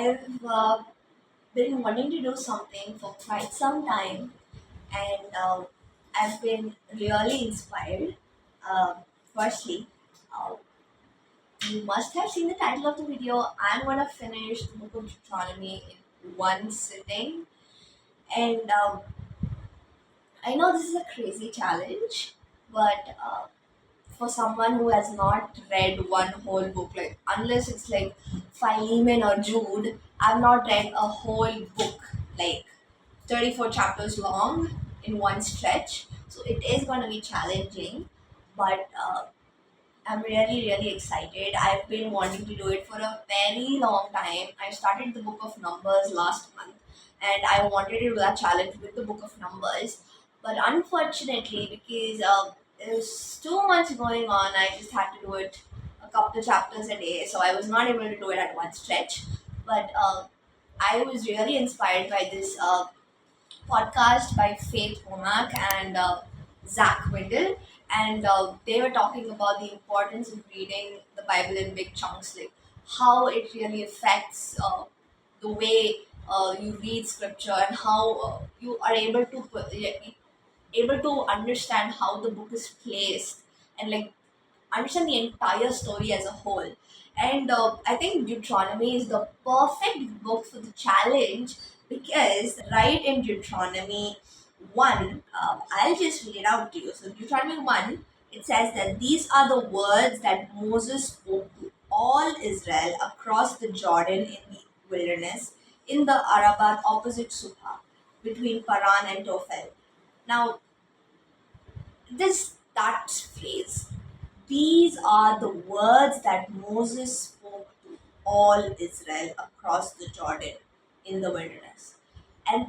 I've been wanting to do something for quite some time, and I've been really inspired. Uh, Firstly, uh, you must have seen the title of the video. I'm gonna finish the book of Deuteronomy in one sitting, and I know this is a crazy challenge, but for someone who has not read one whole book, like unless it's like Philemon or Jude, I've not read a whole book like 34 chapters long in one stretch. So it is going to be challenging, but I'm really excited. I've been wanting to do it for a very long time. I started the book of Numbers last month, and I wanted to do that challenge with the book of Numbers. But unfortunately, because there's too much going on, I just had to do it a couple of chapters a day. So I was not able to do it at one stretch. But I was really inspired by this podcast by Faith Womack and Zach Windle, and they were talking about the importance of reading the Bible in big chunks, like how it really affects the way you read scripture and how you are able to understand how the book is placed and like understand the entire story as a whole. And I think Deuteronomy is the perfect book for the challenge because right in Deuteronomy 1, I'll just read it out to you. So, Deuteronomy 1, it says that these are the words that Moses spoke to all Israel across the Jordan in the wilderness in the Arabah opposite Suha between Paran and Tophel. Now, this that phrase, these are the words that Moses spoke to all Israel across the Jordan in the wilderness. And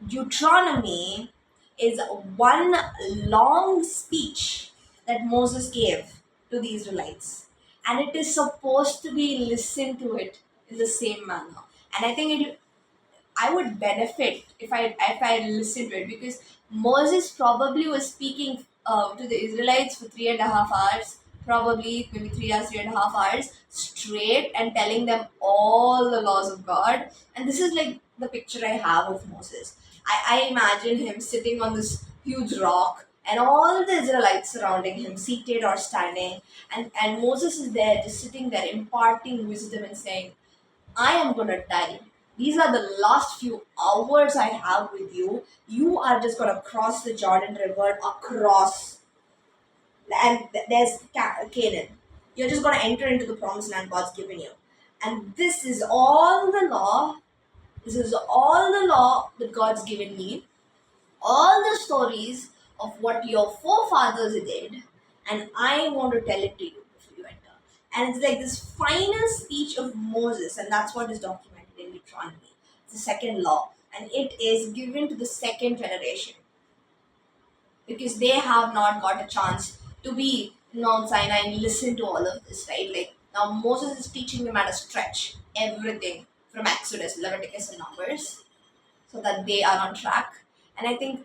Deuteronomy is one long speech that Moses gave to the Israelites. And it is supposed to be listened to it in the same manner. And I think I would benefit if I listened to it because Moses probably was speaking to the Israelites for 3.5 hours, probably maybe 3 hours, 3.5 hours straight, and telling them all the laws of God. And this is like the picture I have of Moses. I imagine him sitting on this huge rock and all the Israelites surrounding him, seated or standing, and Moses is there just sitting there imparting wisdom and saying, I am gonna die. These are the last few hours I have with you. You are just gonna cross the Jordan River across, and there's Canaan. You're just gonna enter into the promised land God's given you. And this is all the law. This is all the law that God's given me. All the stories of what your forefathers did, and I want to tell it to you before you enter. And it's like this final speech of Moses, and that's what is documented in Deuteronomy. It's the second law, and it is given to the second generation because they have not got a chance to be in Mount Sinai and listen to all of this, right? Like now Moses is teaching them at a stretch everything from Exodus, Leviticus, and Numbers so that they are on track. And I think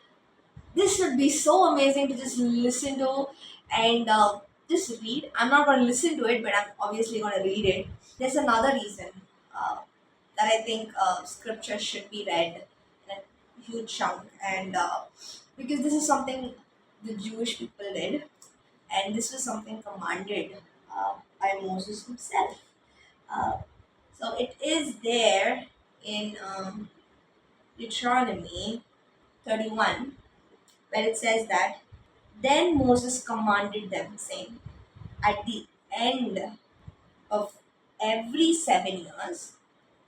this would be so amazing to just listen to and just read. I'm not going to listen to it, but I'm obviously going to read it. There's another reason uh, that I think scripture should be read in a huge chunk, and because this is something the Jewish people did, and this was something commanded by Moses himself. Uh, so it is there in Deuteronomy 31 where it says that then Moses commanded them, saying, at the end of every 7 years,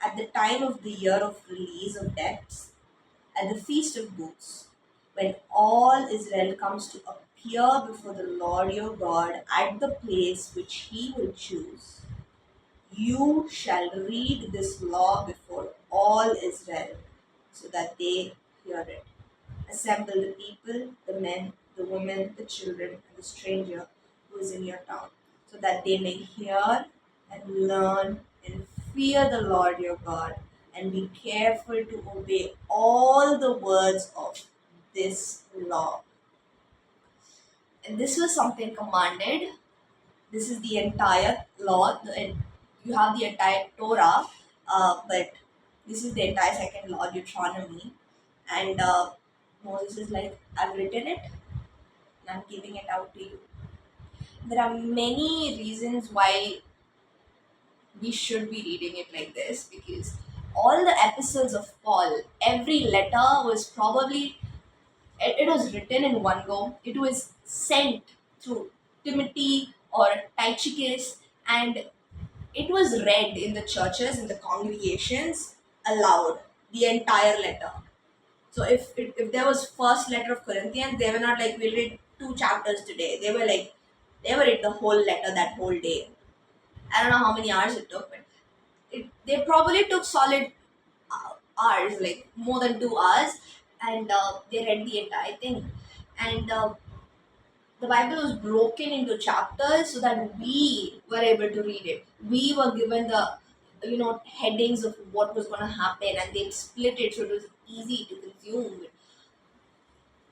at the time of the year of release of debts, at the feast of booths, when all Israel comes to appear before the Lord your God at the place which he will choose, you shall read this law before all Israel, so that they hear it. Assemble the people, the men, the women, the children, and the stranger who is in your town, so that they may hear and learn and fear the Lord your God, and be careful to obey all the words of this law. And this was something commanded. This is the entire law. You have the entire Torah, But this is the entire second law, Deuteronomy, and Moses is like, I've written it and I'm giving it out to you. There are many reasons why we should be reading it like this, because all the epistles of Paul, every letter was probably, it was written in one go. It was sent through Timothy or Tychicus, and it was read in the churches, in the congregations, aloud, the entire letter. So if there was first letter of Corinthians, they were not like, we'll read two chapters today. They were like, they were read the whole letter that whole day. I don't know how many hours it took, but they probably took solid hours, like more than 2 hours, and they read the entire thing. And the Bible was broken into chapters so that we were able to read it. We were given the headings of what was going to happen, and they split it so it was easy to consume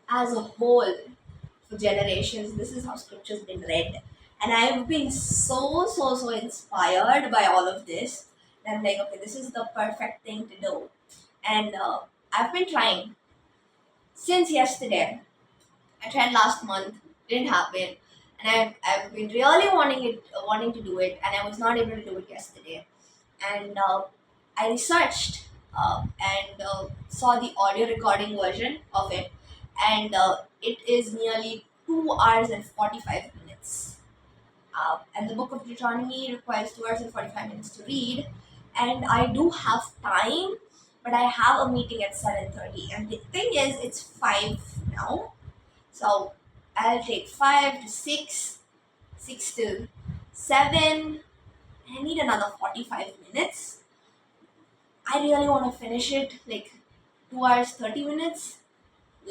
as a whole for generations. This is how scripture's been read. And I've been so inspired by all of this. And I'm like, okay, this is the perfect thing to do. And I've been trying since yesterday. I tried last month, didn't happen. And I've been really wanting to do it, and I was not able to do it yesterday. And I researched and saw the audio recording version of it, and it is nearly 2 hours and 45 minutes. And the book of Deuteronomy requires 2 hours and 45 minutes to read, and I do have time, but I have a meeting at 7:30. And the thing is, it's 5 now, so I'll take 5 to 6, 6 to 7. I need another 45 minutes. I really want to finish it like 2 hours 30 minutes.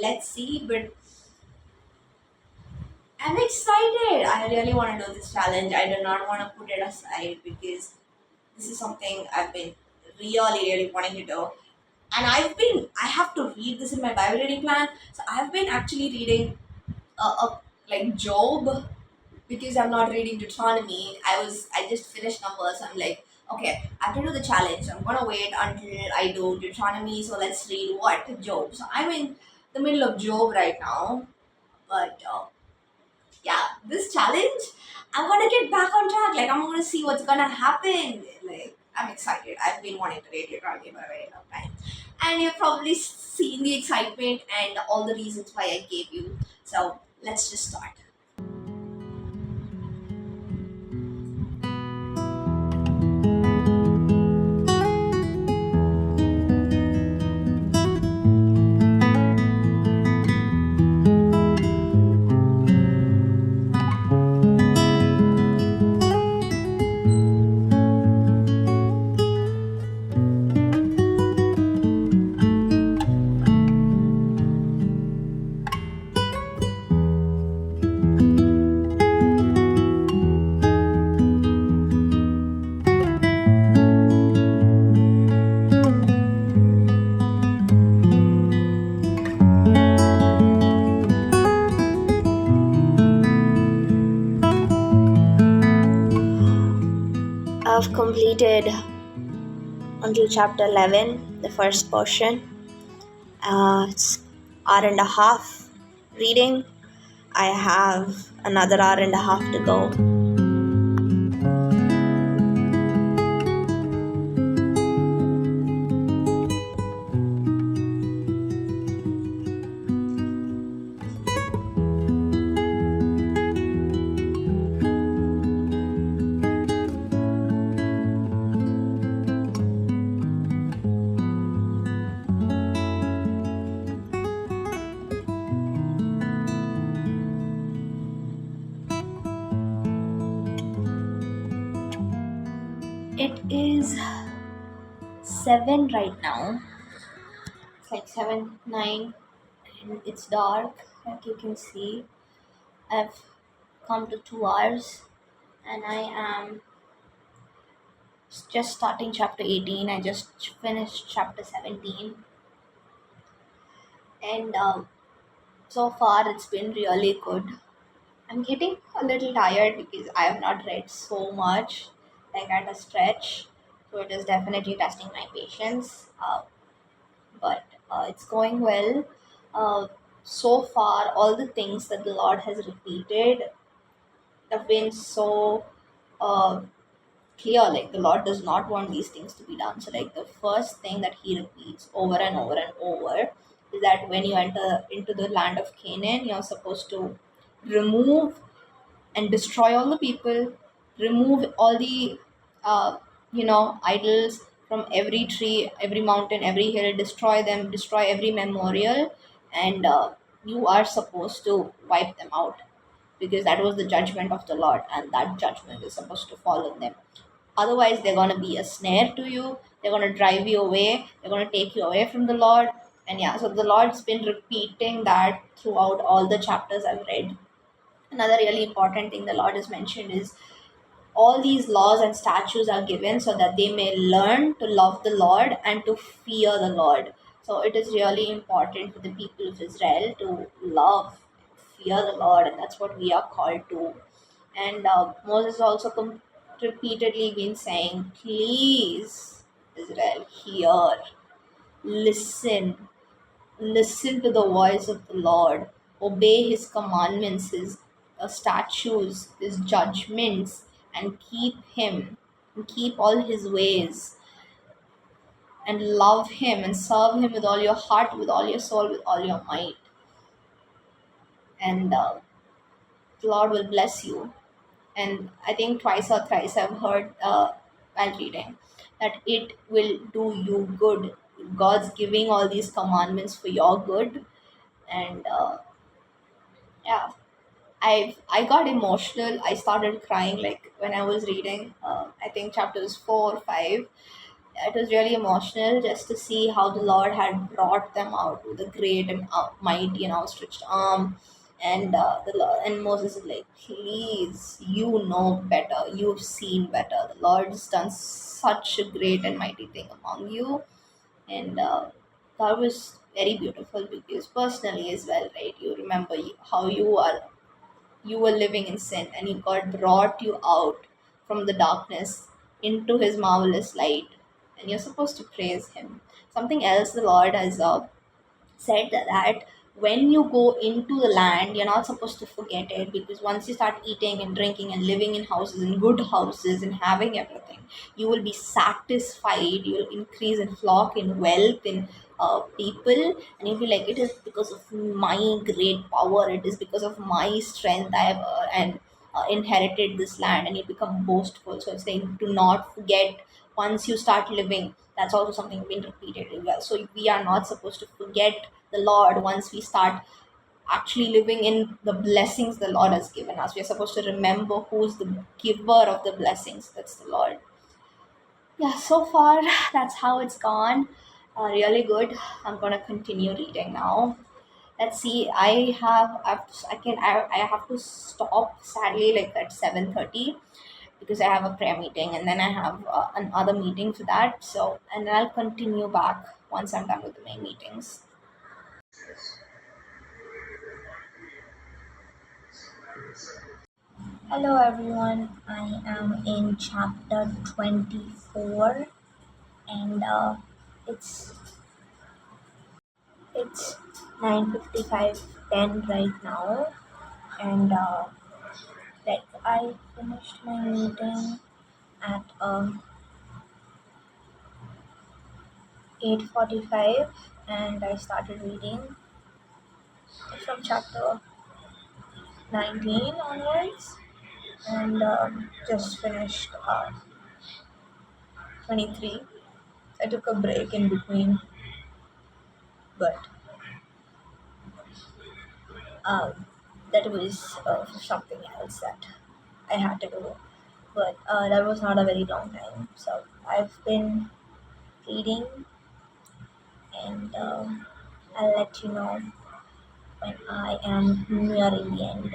Let's see, but I'm excited. I really want to do this challenge. I do not want to put it aside because this is something I've been really wanting to do. And I have to read this in my Bible reading plan. So I've been actually reading like Job, because I'm not reading Deuteronomy. I just finished Numbers. I'm like, okay, I have to do the challenge. I'm gonna wait until I do Deuteronomy. So let's read what Job. So I'm in the middle of Job right now. But yeah, this challenge, I'm gonna get back on track. Like, I'm gonna see what's gonna happen. Like, I'm excited. I've been wanting to read Deuteronomy for a very long time, and you've probably seen the excitement and all the reasons why I gave you. So let's just start. I've completed until chapter 11, the first portion. It's hour and a half reading. I have another hour and a half to go. It is 7 right now. It's like 7, 9, and it's dark, like you can see. I've come to 2 hours, and I am just starting chapter 18. I just finished chapter 17, and so far it's been really good. I'm getting a little tired because I have not read so much, like at a stretch. So it is definitely testing my patience, but it's going well. Uh, so far, all the things that the Lord has repeated have been so uh, clear. Like the Lord does not want these things to be done. So, like the first thing that He repeats over and over and over is that when you enter into the land of Canaan, you're supposed to remove and destroy all the people, remove all the idols from every tree, every mountain, every hill, destroy them, destroy every memorial, and you are supposed to wipe them out, because that was the judgment of the Lord, and that judgment is supposed to fall on them. Otherwise, they're going to be a snare to you. They're going to drive you away. They're going to take you away from the Lord. And yeah, so the Lord's been repeating that throughout all the chapters I've read. Another really important thing the Lord has mentioned is all these laws and statutes are given so that they may learn to love the Lord and to fear the Lord. So it is really important for the people of Israel to love, fear the Lord, and that's what we are called to. And Moses also repeatedly been saying, please, Israel, hear, listen, listen to the voice of the Lord, obey his commandments, his statutes, his judgments, and keep him, and keep all his ways, and love him and serve him with all your heart, with all your soul, with all your might. And the Lord will bless you. And I think twice or thrice I've heard while reading that it will do you good. God's giving all these commandments for your good, and yeah, I got emotional. I started crying like when I was reading. I think chapters 4 or 5. It was really emotional just to see how the Lord had brought them out with a great and mighty and outstretched arm. And and Moses is like, please, you know better. You've seen better. The Lord's done such a great and mighty thing among you, and that was very beautiful, because personally as well, right? You remember how you were living in sin, and God brought you out from the darkness into his marvelous light, and you're supposed to praise him. Something else the Lord has said that when you go into the land, you're not supposed to forget it, because once you start eating and drinking and living in houses, in good houses, and having everything, you will be satisfied. You will increase in flock, in wealth, in people, and you'll be like, it is because of my great power, it is because of my strength I have and inherited this land, and you become boastful. So it's saying, do not forget. Once you start living, that's also something being repeated as well. So we are not supposed to forget the Lord once we start actually living in the blessings the Lord has given us. We are supposed to remember who's the giver of the blessings. That's the Lord. Yeah, so far that's how it's gone. Really good. I'm gonna continue reading now. Let's see. I have to stop sadly like at 7:30, because I have a prayer meeting, and then I have another meeting for that. So, and then I'll continue back once I'm done with the main meetings. Hello everyone, I am in chapter 24, and it's it's 9:55 10 right now, and like I finished my meeting at 8:45, and I started reading from chapter 19 onwards, and just finished 23. I took a break in between, but um, that was something else that I had to do. But that was not a very long time. So I've been reading, and I'll let you know when I am nearing the end.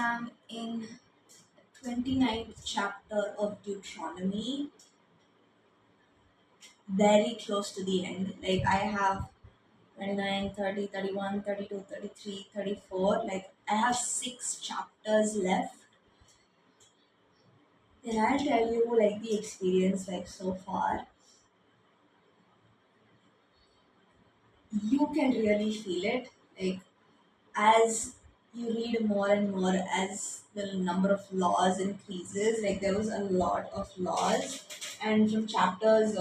am in 29th chapter of Deuteronomy, very close to the end. Like I have 29, 30, 31, 32, 33, 34. Like I have 6 chapters left. Then I'll tell you like the experience like so far. You can really feel it. Like as you read more and more, as the number of laws increases, like there was a lot of laws, and from chapters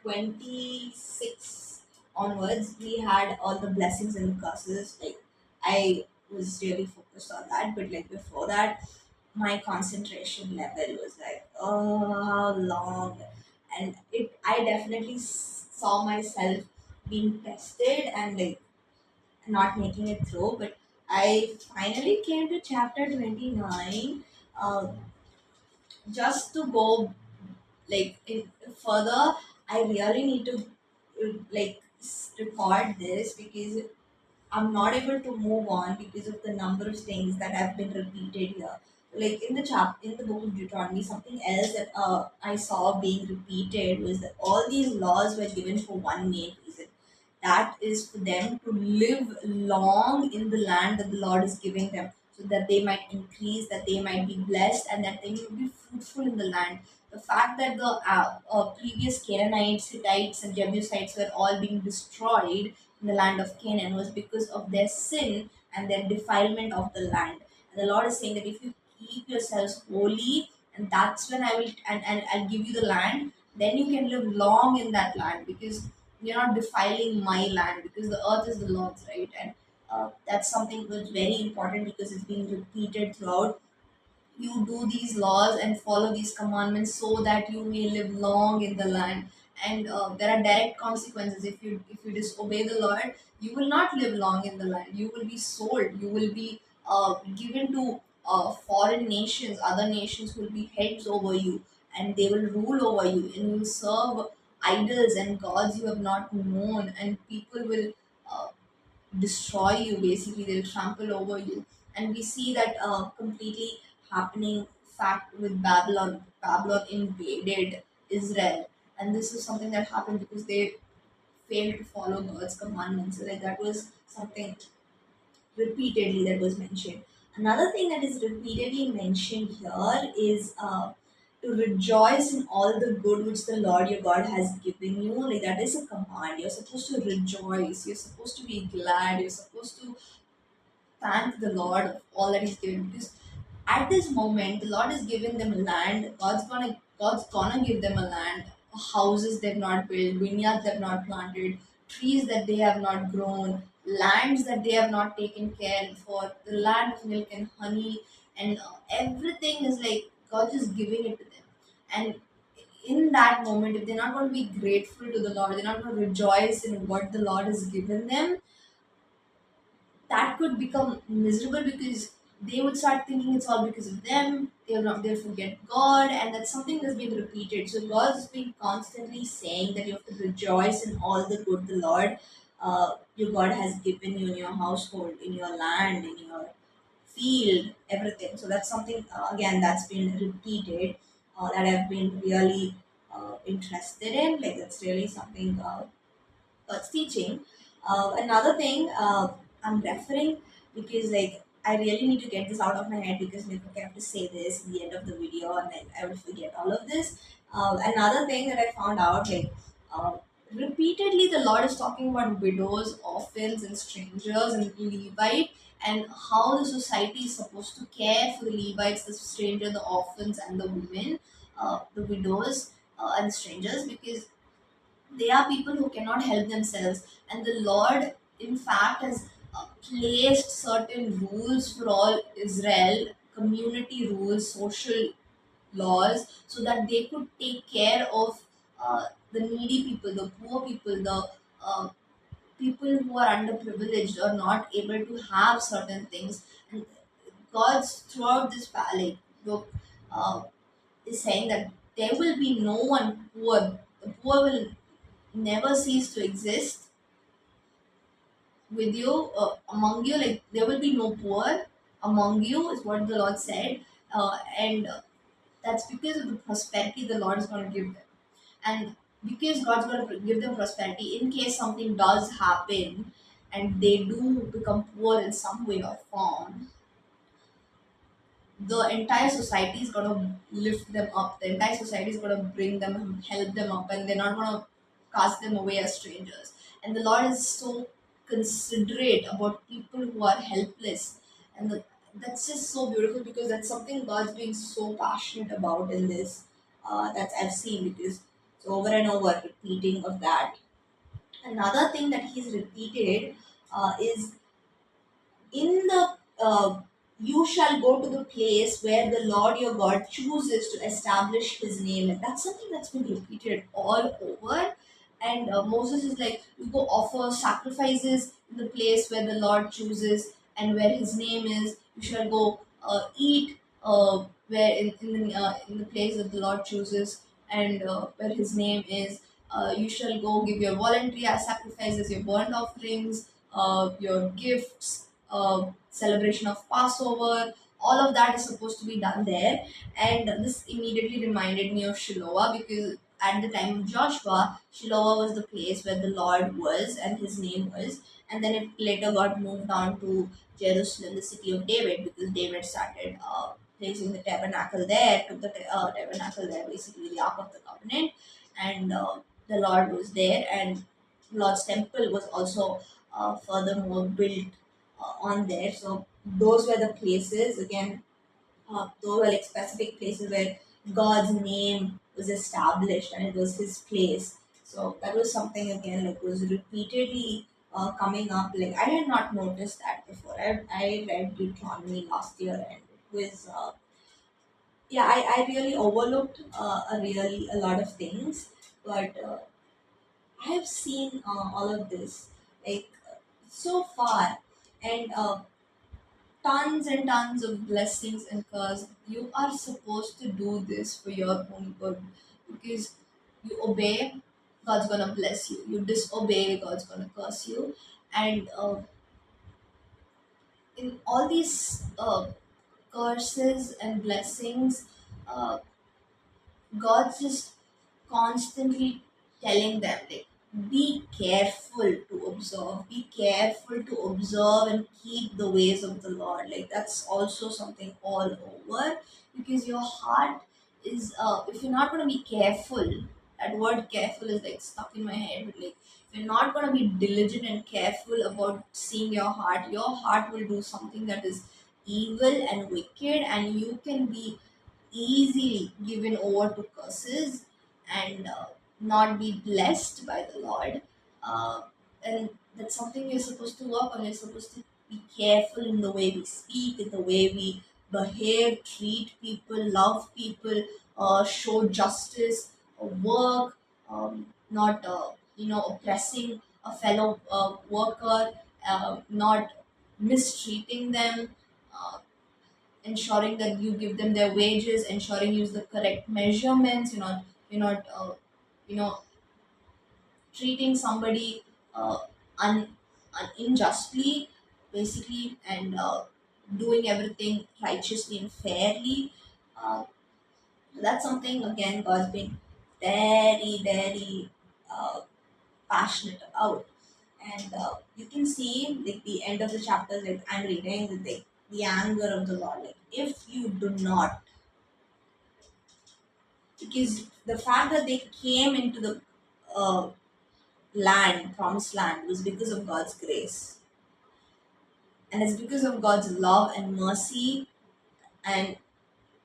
26 onwards, we had all the blessings and the curses. Like I was really focused on that, but like before that, my concentration level was like, oh, how long? And it, I definitely saw myself being tested and like not making it through. But I finally came to chapter 29, uh, just to go like in further. I really need to like record this because I'm not able to move on because of the number of things that have been repeated here. Like in the in the book of Deuteronomy, something else that I saw being repeated was that all these laws were given for one main reason. That is for them to live long in the land that the Lord is giving them, so that they might increase, that they might be blessed, and that they may be fruitful in the land. The fact that the previous Canaanites, Hittites, and Jebusites were all being destroyed in the land of Canaan was because of their sin and their defilement of the land. And the Lord is saying that if you keep yourselves holy, and that's when I will and I'll give you the land, then you can live long in that land because you're not defiling my land because the earth is the Lord's, right? And that's something that's very important because it's being repeated throughout. You do these laws and follow these commandments so that you may live long in the land, and there are direct consequences. If you disobey the Lord, you will not live long in the land. You will be sold, you will be given to foreign nations. Other nations will be heads over you, and they will rule over you, and you will serve idols and gods you have not known, and people will uh, destroy you. Basically, they'll trample over you. And we see that completely happening fact with Babylon invaded Israel, and this is something that happened because they failed to follow God's commandments. So like that was something repeatedly that was mentioned. Another thing that is repeatedly mentioned here is to rejoice in all the good which the Lord your God has given you. Like that is a command. You're supposed to rejoice. You're supposed to be glad. You're supposed to thank the Lord of all that He's given, because at this moment the Lord has given them land. God's gonna give them a land, houses they've not built, vineyards they've not planted, trees that they have not grown, lands that they have not taken care for, the land of milk and honey, and everything is like God is giving it to them. And in that moment, if they're not going to be grateful to the Lord, they're not going to rejoice in what the Lord has given them, that could become miserable because they would start thinking it's all because of them. They'll forget God, and that's something that's been repeated. So God's been constantly saying that you have to rejoice in all the good the Lord your God has given you in your household, in your land, in your field, everything. So that's something again that's been repeated, that I've been really interested in. Like it's really something teaching. Another thing I'm referring because like I really need to get this out of my head because like okay, I have to say this in the end of the video and then I will forget all of this. Another thing that I found out like uh, repeatedly the Lord is talking about widows, orphans, and strangers and Levite, and how the society is supposed to care for the Levites, the stranger, the orphans, and the women, the widows, and the strangers, because they are people who cannot help themselves, and the Lord in fact has placed certain rules for all Israel, community rules, social laws, so that they could take care of the needy people, the poor people, the uh, people who are underprivileged or not able to have certain things. And God's throughout this like book uh, is saying that there will be no one poor. The poor will never cease to exist with you, among you. Like there will be no poor, among you, is what the Lord said. And That's because of the prosperity the Lord is going to give them. And because God's going to give them prosperity, in case something does happen and they do become poor in some way or form, the entire society is going to lift them up. The entire society is going to bring them, help them up, and they're not going to cast them away as strangers. And the Lord is so considerate about people who are helpless. And that's just so beautiful because that's something God's being so passionate about in this. That I've seen, because it's over and over repeating of that. Another thing that He's repeated is in the you shall go to the place where the Lord your God chooses to establish his name. And that's something that's been repeated all over. And Moses is like, you go offer sacrifices in the place where the Lord chooses and where his name is. You shall go eat where in the place that the Lord chooses and where his name is. You shall go give your voluntary sacrifices, your burnt offerings, your gifts, celebration of Passover. All of that is supposed to be done there. And this immediately reminded me of Shiloh, because at the time of Joshua, Shiloh was the place where the Lord was and his name was. And then it later got moved on to Jerusalem, the city of David, because David started placing the tabernacle there, took the tabernacle there, basically the Ark of the Covenant. And the Lord was there, and Lord's temple was also furthermore built on there. So those were the places again. Those were like specific places where God's name was established, and it was His place. So that was something again like was repeatedly coming up. Like I did not notice that before. I read Deuteronomy last year, and it was yeah. I really overlooked a lot of things, but I have seen all of this like so far, and tons and tons of blessings and curse. You are supposed to do this for your own good, because you obey, God's gonna bless you. You disobey, God's gonna curse you. And in all these curses and blessings, uh, God's just constantly telling them, like, be careful to observe and keep the ways of the Lord. Like that's also something all over, because your heart is if you're not gonna be careful, that word careful is like stuck in my head, but like if you're not gonna be diligent and careful about seeing your heart will do something that is evil and wicked, and you can be easily given over to curses and not be blessed by the Lord. Uh, and that's something you're supposed to work on. You're supposed to be careful in the way we speak, in the way we behave, treat people, love people, show justice, work, not oppressing a fellow worker, not mistreating them. Ensuring that you give them their wages, ensuring you use the correct measurements. You're not you know treating somebody uh, un, unjustly, basically, and doing everything righteously and fairly. Uh, that's something again God's been very, very uh, passionate about. And you can see like the end of the chapter, like I'm reading the anger of the Lord. Like if you do not, because the fact that they came into the uh, promised land, was because of God's grace, and it's because of God's love and mercy, and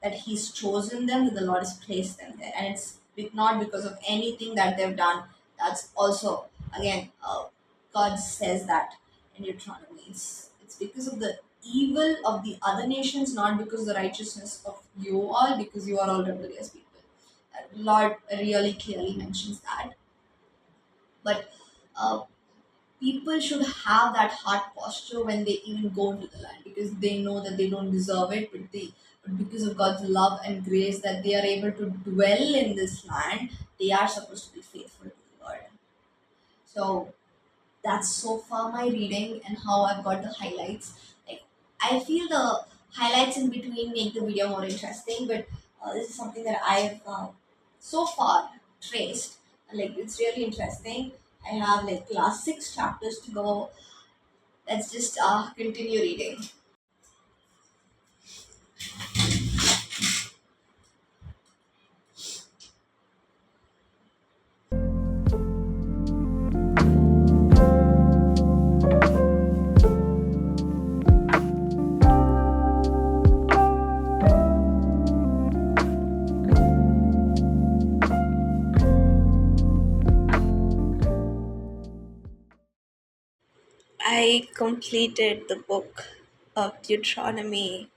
that He's chosen them, that the Lord has placed them there, and it's not because of anything that they've done. That's also again, God says that in Deuteronomy. It's because of the evil of the other nations, not because of the righteousness of you all, because you are all rebellious people. Lord really clearly mentions that. But uh, people should have that heart posture when they even go into the land, because they know that they don't deserve it, but because of God's love and grace that they are able to dwell in this land, they are supposed to be faithful to the Lord. So that's so far my reading and how I've got the highlights. Like I feel the highlights in between make the video more interesting, but this is something that I've so far traced. Like it's really interesting. I have like last 6 chapters to go. Let's just continue reading. I completed the book of Deuteronomy.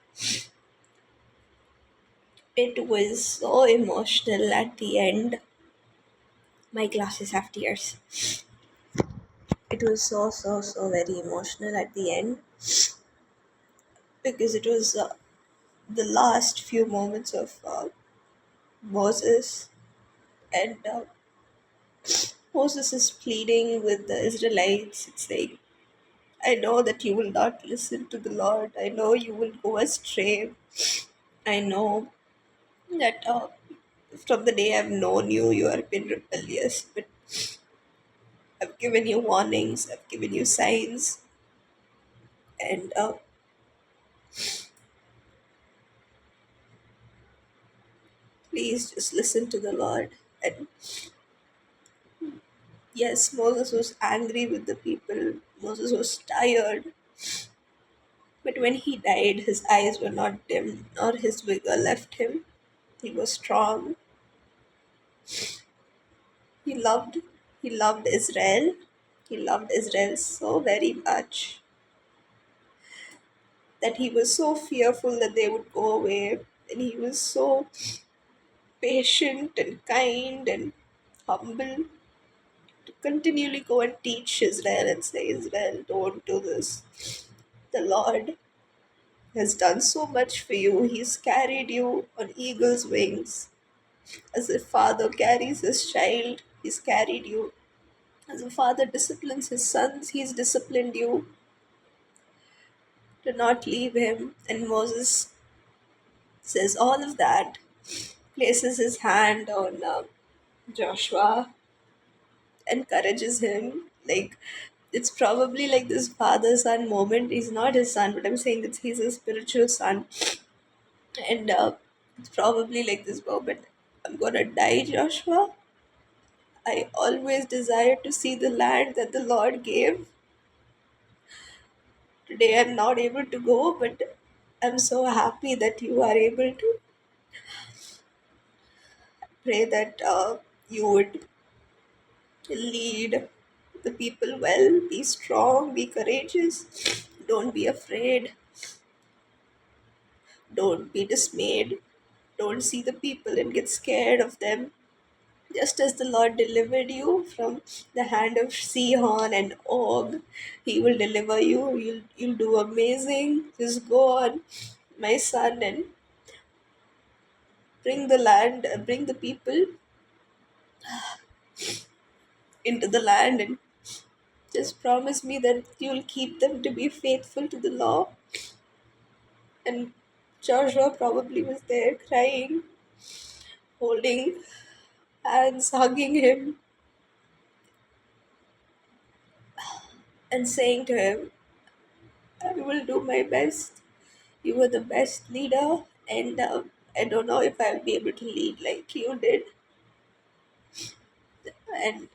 It was so emotional at the end. My glasses have tears. It was so very emotional at the end because it was the last few moments of Moses, and Moses is pleading with the Israelites. It's like, I know that you will not listen to the Lord. I know you will go astray. I know that from the day I've known you, you have been rebellious. But I've given you warnings, I've given you signs, and please just listen to the Lord. And yes, Moses was angry with the people. Moses was tired. But when he died, his eyes were not dim, nor his vigor left him. He was strong. He loved he loved Israel. He loved Israel so very much that he was so fearful that they would go away. And he was so patient and kind and humble to continually go and teach Israel and say, Israel, don't do this. The Lord has done so much for you. He's carried you on eagle's wings. As a father carries his child, he's carried you. As a father disciplines his sons, he's disciplined you to not leave him. And Moses says all of that, places his hand on Joshua, encourages him. Like, it's probably like this father son moment. He's not his son, but I'm saying that he's a spiritual son. And it's probably like this moment. I'm gonna die, Joshua. I always desired to see the land that the Lord gave. Today I'm not able to go, but I'm so happy that you are able to. Pray that you would lead the people well, be strong, be courageous, don't be afraid, don't be dismayed, don't see the people and get scared of them. Just as the Lord delivered you from the hand of Sihon and Og, He will deliver you. You'll do amazing. Just go on, my son, and bring the land, bring the people into the land, and just promise me that you'll keep them to be faithful to the law. And Joshua probably was there crying, holding hands, hugging him, and saying to him, I will do my best. You were the best leader, and I don't know if I'll be able to lead like you did. And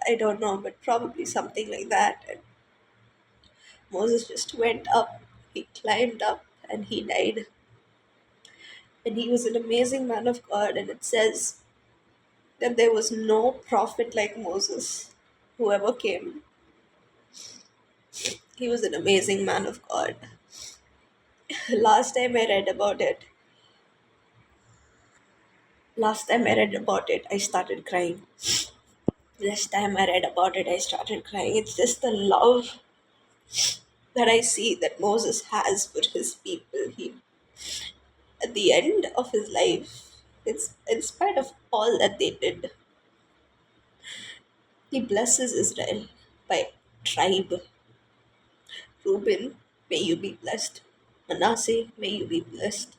I don't know, but probably something like that. And Moses just went up, he climbed up, and he died. And he was an amazing man of God, and it says that there was no prophet like Moses who ever came. He was an amazing man of God. Last time I read about it, I started crying. Last time I read about it, I started crying. It's just the love that I see that Moses has for his people. He, at the end of his life, it's in spite of all that they did, he blesses Israel by tribe. Reuben, may you be blessed. Manasseh, may you be blessed.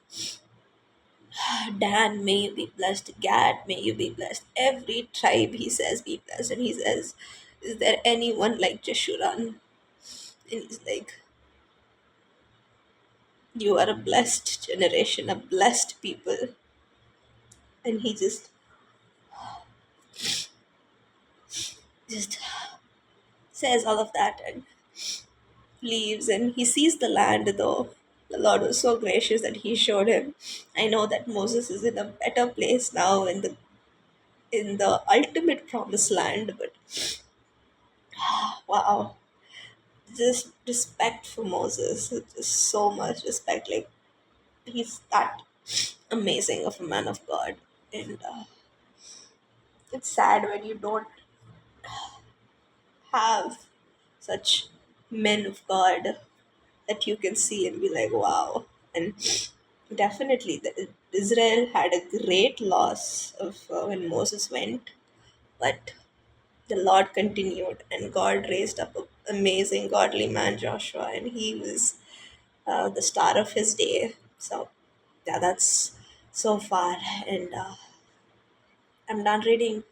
Dan, may you be blessed. Gad, may you be blessed. Every tribe, he says, be blessed. And he says, is there anyone like Jeshurun? And he's like, you are a blessed generation, a blessed people. And he just says all of that and leaves. And he sees the land, though. The Lord was so gracious that he showed him. I know that Moses is in a better place now in the ultimate promised land, but wow, just respect for Moses, just so much respect. Like, he's that amazing of a man of God, and it's sad when you don't have such men of God that you can see and be like, wow. And definitely, Israel had a great loss of when Moses went, but the Lord continued, and God raised up an amazing godly man, Joshua, and he was the star of his day. So, yeah, that's so far. And I'm done reading.